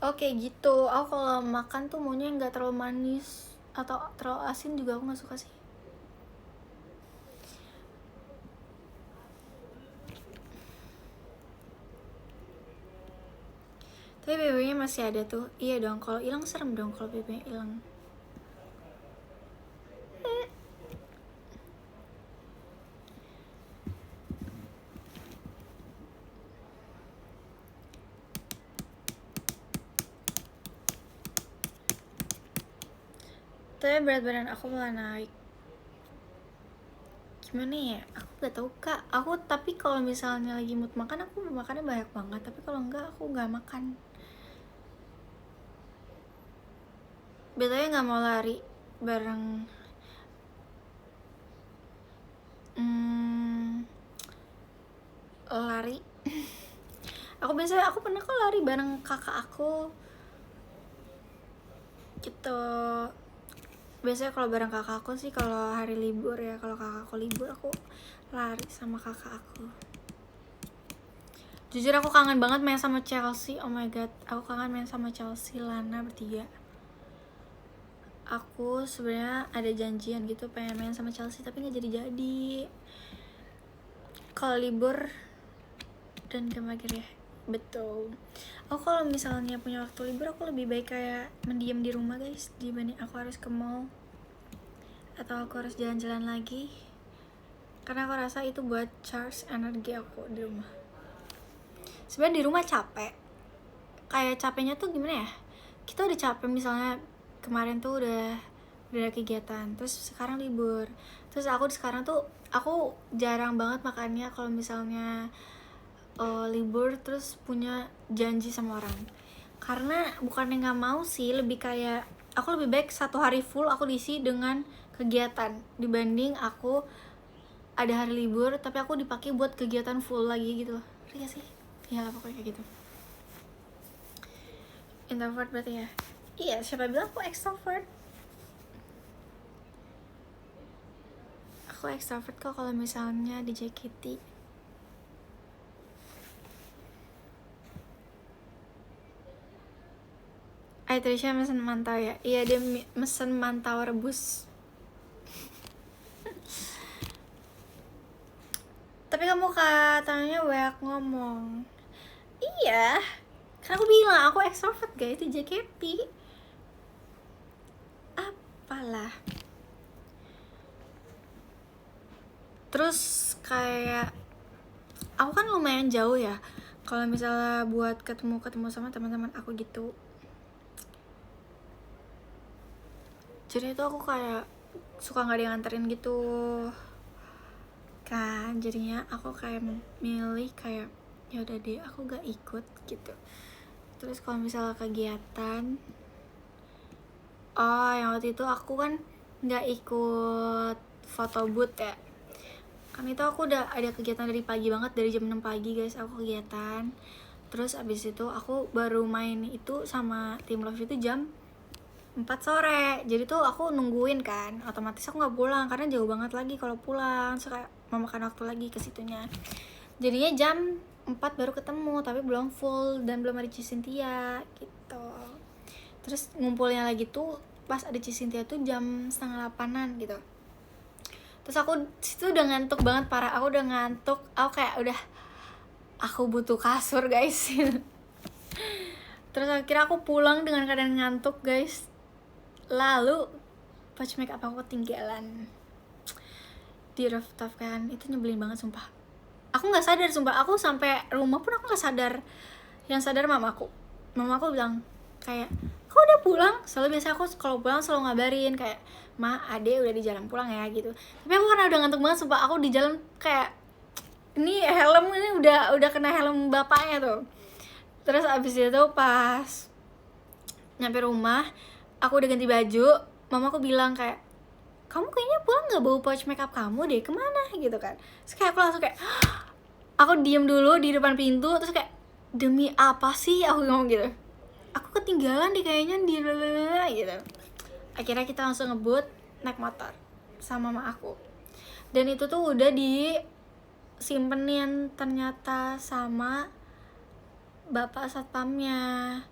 Oke gitu. Aku kalau makan tuh maunya nggak terlalu manis atau terlalu asin juga aku nggak suka sih. Tapi BB-nya masih ada tuh. Iya dong, kalau hilang serem dong kalau BB-nya hilang. Tapi berat badan aku malah naik. Gimana ya? Aku gak tahu kak. Tapi kalau misalnya lagi mood makan, aku makannya banyak banget. Tapi kalau enggak, aku gak makan. Betulnya gak mau lari bareng lari. Aku pernah kok lari bareng kakak aku gitu. Biasanya kalau bareng kakak aku sih kalau hari libur ya, kalau kakak aku libur aku lari sama kakak aku. Jujur aku kangen banget main sama Chelsea. Oh my god, aku kangen main sama Chelsea, Lana bertiga. Aku sebenarnya ada janjian gitu pengen main sama Chelsea tapi nggak jadi. Kalau libur dan gak mager ya. Betul. Aku kalau misalnya punya waktu libur aku lebih baik kayak mendiam di rumah guys, dibanding aku harus ke mall atau aku harus jalan-jalan lagi, karena aku rasa itu buat charge energi aku di rumah. Sebenarnya di rumah capek, kayak capeknya tuh gimana ya, kita udah capek misalnya kemarin tuh udah ada kegiatan, terus sekarang libur, terus aku sekarang tuh aku jarang banget makannya kalau misalnya libur terus punya janji sama orang. Karena bukannya nggak mau sih, lebih kayak aku lebih baik 1 hari full aku diisi dengan kegiatan dibanding aku ada hari libur tapi aku dipakai buat kegiatan full lagi gitu loh. Ngerti gak sih? Ya pokoknya kayak gitu. Introvert berarti ya? Iya, siapa bilang aku extrovert? Aku extrovert kok kalau misalnya di JKT. Trisha mesen mantau ya? Iya, dia mesen mantau rebus. Tapi kamu katanya banyak ngomong. Iya, karena aku bilang aku extrovert guys di JKT. Apalah. Terus kayak aku kan lumayan jauh ya kalau misalnya buat ketemu sama teman-teman aku gitu. Jadi itu aku kayak suka nggak ada yang nganterin gitu kan, jadinya aku kayak milih kayak ya udah deh aku gak ikut gitu. Terus kalau misalnya kegiatan, yang waktu itu aku kan nggak ikut foto booth ya, kan itu aku udah ada kegiatan dari pagi banget, dari jam 6 pagi guys aku kegiatan. Terus abis itu aku baru main itu sama tim love itu jam 4 sore. Jadi tuh aku nungguin kan, otomatis aku nggak pulang karena jauh banget lagi kalau pulang, so kayak memakan waktu lagi ke situnya. Jadinya jam 4 baru ketemu tapi belum full dan belum ada Cisintia gitu. Terus ngumpulnya lagi tuh pas ada Cisintia tuh jam 7:30 gitu. Terus aku situ udah ngantuk banget, parah, aku udah ngantuk, aku kayak udah aku butuh kasur guys. Terus akhirnya aku pulang dengan keadaan ngantuk guys. Lalu patch makeup aku ketinggalan di rooftop kan, itu nyebelin banget sumpah. Aku nggak sadar sumpah, aku sampai rumah pun aku nggak sadar. Yang sadar mamaku bilang kayak kok udah pulang, soalnya biasa aku kalau pulang selalu ngabarin kayak ma ade udah di jalan pulang ya gitu. Tapi aku karena udah ngantuk banget sumpah, aku di jalan kayak ini helm ini udah kena helm bapaknya tuh. Terus abis itu pas nyampe rumah aku udah ganti baju, mamaku bilang kayak kamu kayaknya pulang nggak bawa pouch makeup kamu deh, kemana gitu kan. Terus kayak aku langsung kayak aku diem dulu di depan pintu, terus kayak demi apa sih aku ngomong gitu, aku ketinggalan deh kayaknya di gitu. Akhirnya kita langsung ngebut naik motor sama mama aku, dan itu tuh udah disimpenin ternyata sama bapak satpamnya.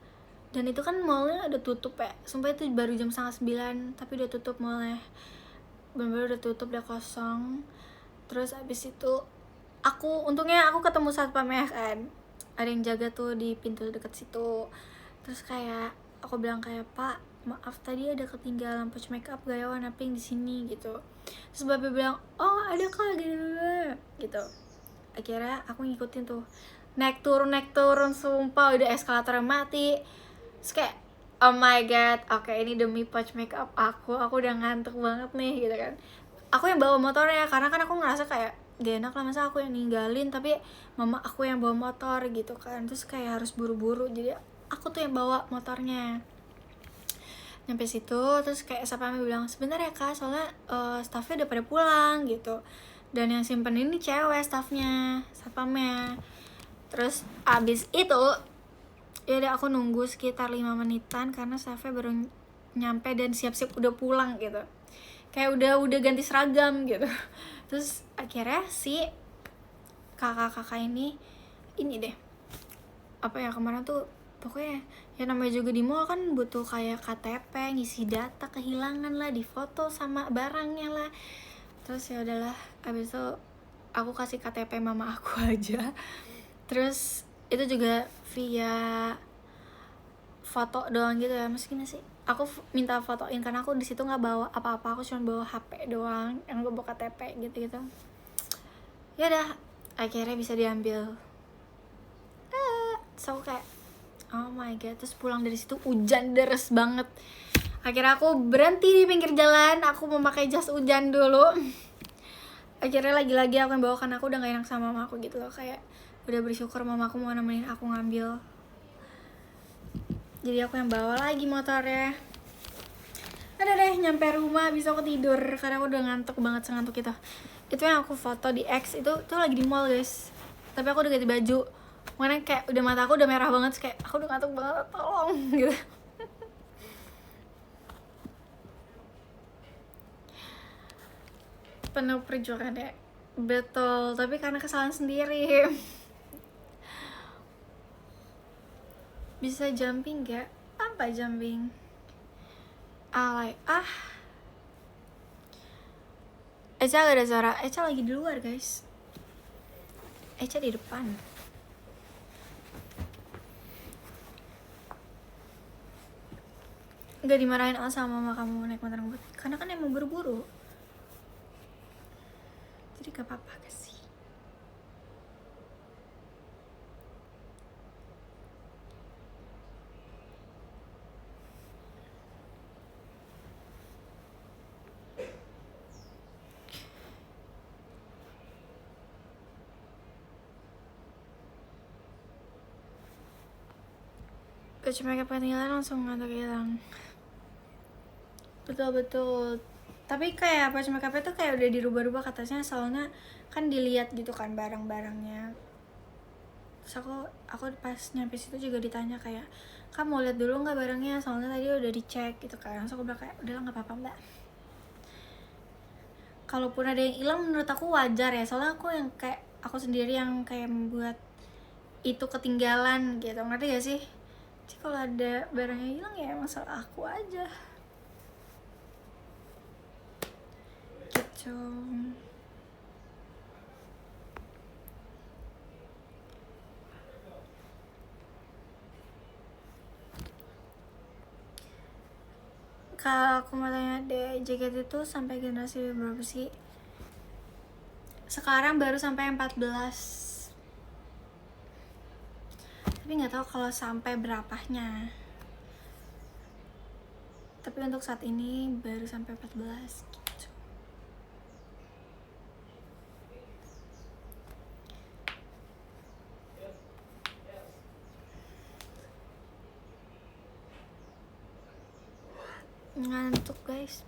Dan itu kan mallnya udah tutup ya, sumpah itu baru jam 8:30 tapi udah tutup mallnya, bener-bener udah tutup, udah kosong. Terus abis itu untungnya aku ketemu satpamnya kan, ada yang jaga tuh di pintu deket situ. Terus kayak aku bilang kayak pak maaf tadi ada ketinggalan pouch makeup gaya warna pink di sini gitu. Terus bapak bilang oh ada kak gitu. Akhirnya aku ngikutin tuh, naik turun sumpah udah eskalatornya mati. Terus kayak oh my god, oke ini demi pouch makeup aku udah ngantuk banget nih gitu kan. Aku yang bawa motornya karena kan aku ngerasa kayak gak enak lah masa aku yang ninggalin tapi mama aku yang bawa motor gitu kan. Terus kayak harus buru-buru, jadi aku tuh yang bawa motornya. Nyampe situ terus kayak satpamnya bilang sebentar ya kak soalnya staffnya udah pada pulang gitu, dan yang simpen ini cewek staffnya, satpamnya. Terus abis itu ya udah aku nunggu sekitar 5 menitan karena staffnya baru nyampe dan siap-siap udah pulang gitu, kayak udah ganti seragam gitu. Terus akhirnya si kakak-kakak ini deh apa ya, kemarin tuh pokoknya ya namanya juga di mall kan butuh kayak KTP, ngisi data kehilangan lah, di foto sama barangnya lah. Terus ya udahlah, abis itu aku kasih KTP mama aku aja. Terus itu juga via foto doang gitu ya, meskipun sih aku minta fotoin karena aku di situ nggak bawa apa-apa, aku cuma bawa HP doang, yang gue bawa KTP gitu. Ya udah akhirnya bisa diambil. So kayak oh my god. Terus pulang dari situ hujan deras banget. Akhirnya aku berhenti di pinggir jalan, aku memakai jas hujan dulu. Akhirnya lagi-lagi aku yang bawa karena aku udah gak enak sama mama aku gitu loh, kayak udah bersyukur mamaku mau nemenin aku ngambil, jadi aku yang bawa lagi motornya. Ada deh, nyampe rumah bisa aku tidur karena aku udah ngantuk banget, sengantuk itu yang aku foto di X itu tuh lagi di mall guys, tapi aku udah ganti baju, makanya kayak udah mata aku udah merah banget, kayak aku udah ngantuk banget, tolong gitu. Penuh perjuangan ya, betul, tapi karena kesalahan sendiri. Bisa jumping gak? Apa jumping? Alay, Eca gak ada suara, Eca lagi di luar guys, Eca di depan. Gak dimarahin sama mama kamu naik motor ngebut, karena kan emang buru-buru, jadi gak apa-apa sih. Baju makeup ketinggalan langsung ngantuk hilang. Betul. Tapi kayak baju makeupnya tuh kayak udah dirubah-rubah katanya, soalnya kan dilihat gitu kan barang-barangnya. Terus aku pas nyampe situ juga ditanya kayak, kamu mau lihat dulu nggak barangnya, soalnya tadi udah dicek gitu kan. Terus aku bilang kayak, udahlah nggak apa-apa mbak. Kalaupun ada yang hilang menurut aku wajar ya, soalnya aku yang kayak aku sendiri yang kayak membuat itu ketinggalan gitu, ngerti gak sih? Jadi kalau ada barangnya hilang ya masalah aku aja gitu. Kalau aku mau tanya deh, JKT itu sampai generasi berapa sih? Sekarang baru sampai 14, tapi nggak tahu kalau sampai berapanya. Tapi untuk saat ini baru sampai 14 gitu. Ngantuk guys.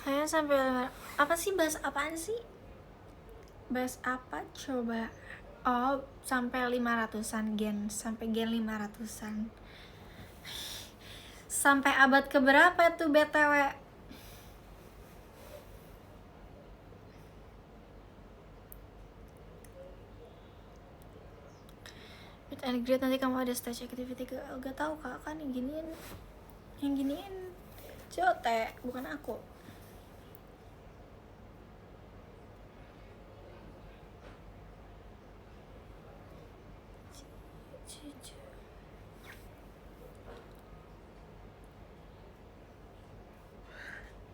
Kayaknya sampai apa sih, bahas apaan sih? Bahas apa coba? Oh, sampai 500-an gen, sampai gen 500-an. Sampai abad keberapa tuh BTW? Meet and greet nanti kamu ada stage activity gak tahu kak, kan yang giniin Jote bukan aku.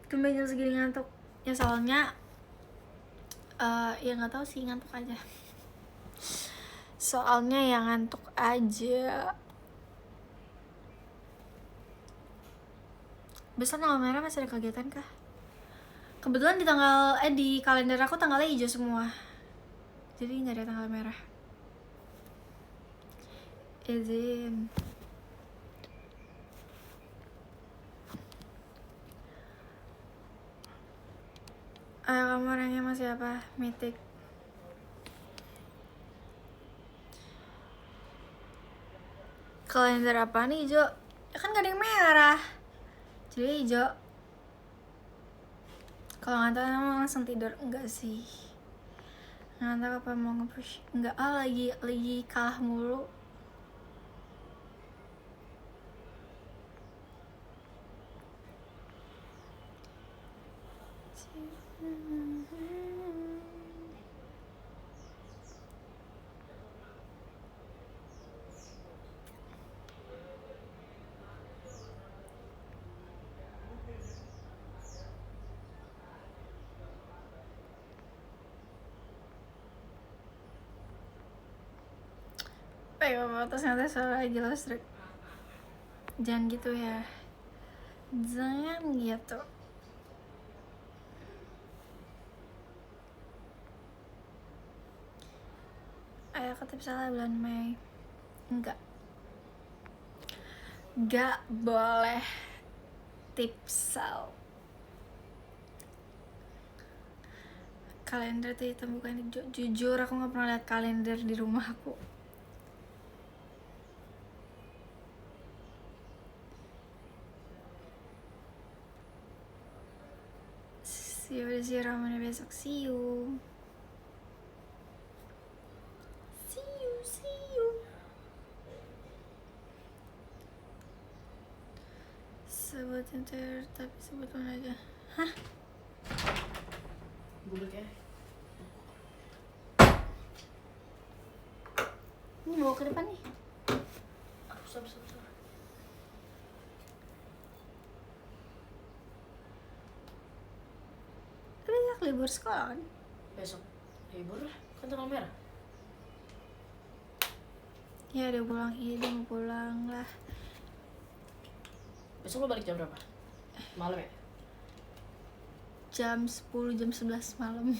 Tumben jam segini ngantuk ya, soalnya ya nggak tahu sih, ngantuk aja. Soalnya yang ngantuk aja. Besok tanggal merah masih ada kegiatan kah? Kebetulan di kalender aku tanggalnya hijau semua, jadi nggak ada tanggal merah. Izin. Ayo, kamu orangnya masih apa? Mythic. Kalender apa nih hijau? Ya kan gak ada yang merah, jadi hijau. Kalau ngantuk emang langsung tidur? Enggak sih, ngantuk apa mau nge-push? Enggak, lagi kalah mulu. Ayo, terus nanti soal lagi listrik. Jangan gitu ya. Jangan gitu. Ayo ke Tipsal bulan Mei. Enggak boleh Tipsal. Kalender tuh hitam bukan hijau. Jujur aku nggak pernah lihat kalender di rumah aku. See you, see you Ramana besok. See you. See you. Sebutin tapi sebutin aja. Hah? Bulat ya. Ini bawa ke depan nih. Besar. Tapi besok libur sekolah kan? Besok libur lah, kan tanggal merah. Ya udah pulang, udah mau pulang lah. Besok lo balik jam berapa? Malam ya? Jam 10, jam 11 malam.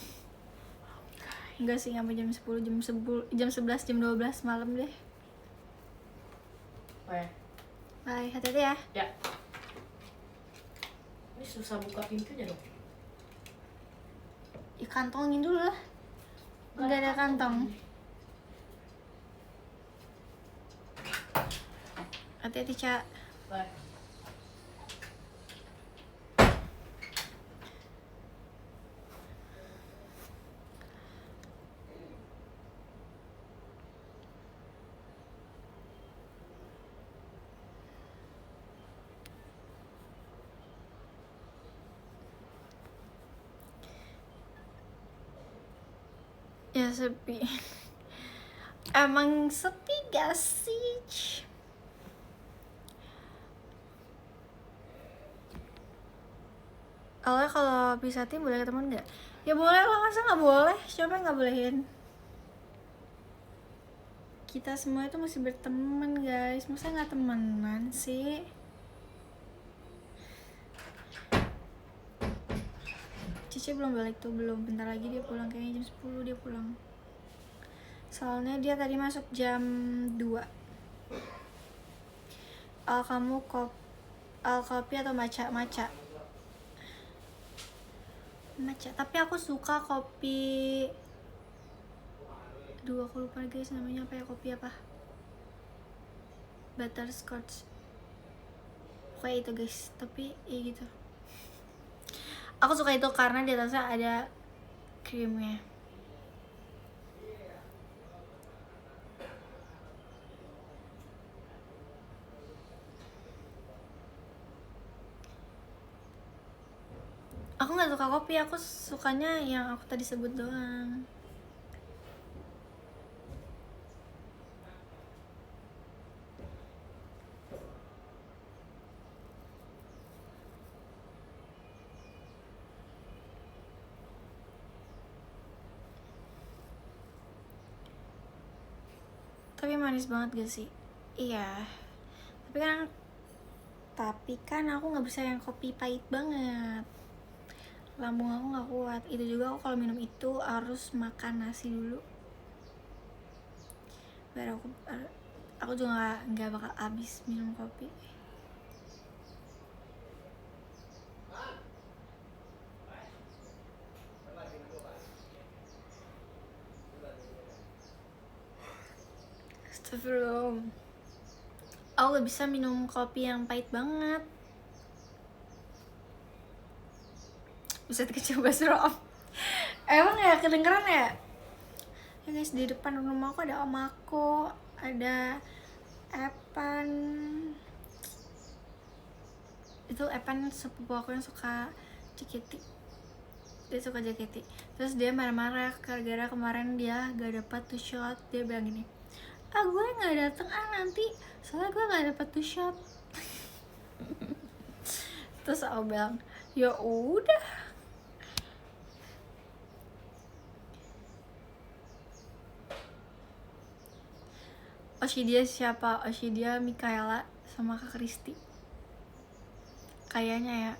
Enggak sih, sampai jam 10, jam 11, jam 12 malam deh. Bye. Bye, hati-hati ya. Ya. Ini susah buka pintunya dong. Ya kantongin dulu lah. Enggak ada kantong. Hati-hati, Ca. Bye. Ya sepi. Emang sepi gak sih? Kalau bisa tim boleh ketemu nggak? Ya boleh lah, masa nggak boleh? Siapa yang nggak bolehin? Kita semua itu masih berteman guys, masa nggak temenan sih? Cici belum balik tuh, belum, bentar lagi dia pulang, kayaknya jam 10 dia pulang. Soalnya dia tadi masuk jam 2. Kamu kopi atau matcha? Matcha, tapi aku suka kopi. Aduh aku lupa guys namanya apa ya, kopi apa, butterscotch kayak itu guys, tapi ya gitu. Aku suka itu karena di atasnya ada krimnya. Aku nggak suka kopi, aku sukanya yang aku tadi sebut doang. Tapi manis banget gak sih? Iya. Tapi kan aku nggak bisa yang kopi pahit banget. Lambung aku nggak kuat. Itu juga aku kalau minum itu harus makan nasi dulu. Biar aku juga nggak bakal habis minum kopi. Astagfirullah. Aku gak bisa minum kopi yang pahit banget. Bisa kecil basrof. Emang ya kedengeran ya? Ya guys, di depan rumah aku ada om aku, ada Epan. Itu Epan sepupu aku yang suka JKT. Dia suka JKT. Terus dia marah-marah gara-gara kemarin dia gak dapat 2 shot. Dia bilang gini, gue nggak dateng nanti soalnya gue nggak dapet 2 shot. Terus aku bilang ya udah. Oshidia siapa? Oshidia Mikaela sama Kak Kristi. kayaknya ya.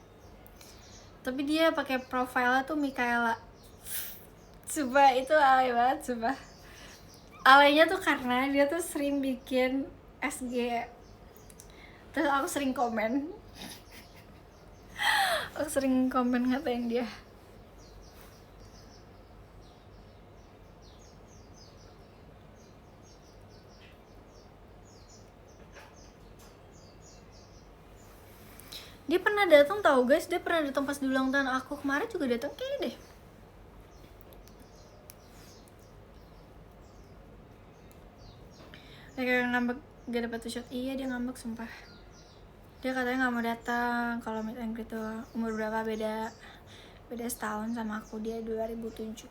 Tapi dia pakai profilnya tuh Mikaela. Sumpah itu alay banget, sumpah. Alaynya tuh karena dia tuh sering bikin SG. Terus aku sering komen. Aku sering komen ngatain dia. Dia pernah datang tahu guys, dia pernah datang pas di ulang tahun aku kemarin juga datang kayaknya deh. Kayak ngambek gak dapet shot. Iya dia ngambek sumpah. Dia katanya nggak mau datang kalau meet and greet tuh. Umur berapa beda setahun sama aku, dia 2007.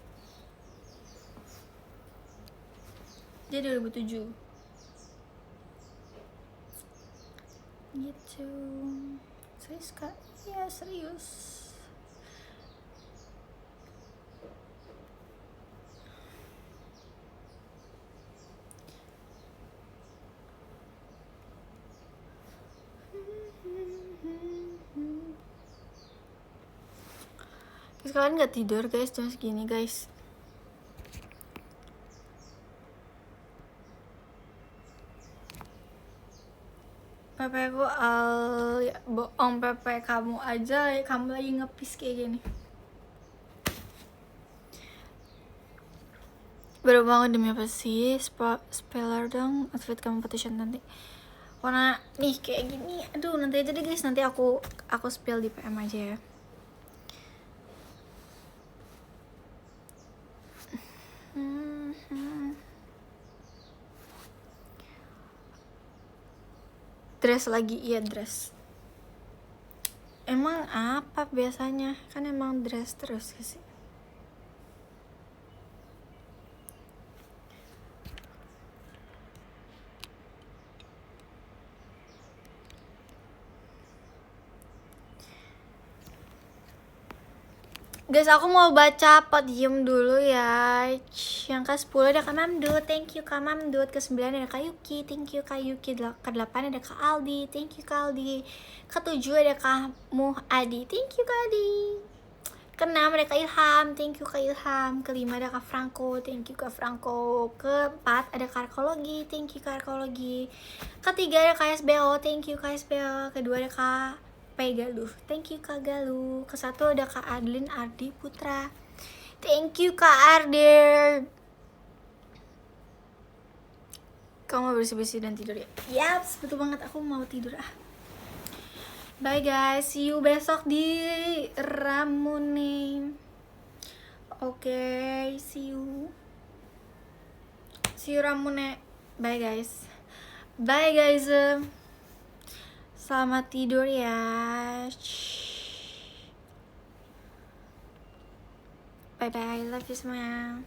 Dia 2007 gitu. Serius kak? Iya serius. Guys, kalian nggak tidur guys jam segini guys? Pepe aku ya, bohong Pepe, kamu aja kamu lagi ngepis kayak gini. Baru bangun demi apa sih? Speller dong outfit kamu photoshoot nanti. Warna nih kayak gini. Aduh nanti aja deh guys, nanti aku spill di PM aja ya. Dress lagi, iya dress. Emang apa biasanya? Kan emang dress terus sih. Guys, aku mau baca pot diem dulu ya. Yang ke-10 ada Kak Mamdut, thank you Kak Mamdut. Ke-9 ada Kak Yuki, thank you Kak Yuki. Ke-8 ada Kak Aldi, thank you Kak Aldi. Ke-7 ada Kak Muh Adi, thank you Kak Adi. Ke-6 ada Kak Ilham, thank you Kak Ilham. Ke-5 ada Kak Franco, thank you Kak Franco. Ke-4 ada Kak Arkologi, thank you Kak Arkologi. Ke-3 ada Kak SBO, thank you Kak SBO. Ke-2 ada Kak Galuh, thank you Kak Galuh. Ke-1 ada Kak Adlin Ardi Putra, thank you Kak Ardir. Kamu mau bersih-bersih dan tidur ya? Yaps, betul banget, aku mau tidur ah. Bye guys, see you besok di Ramune. Oke, see you Ramune. Bye guys. Bye guys. Selamat tidur ya. Bye bye, love you semuanya.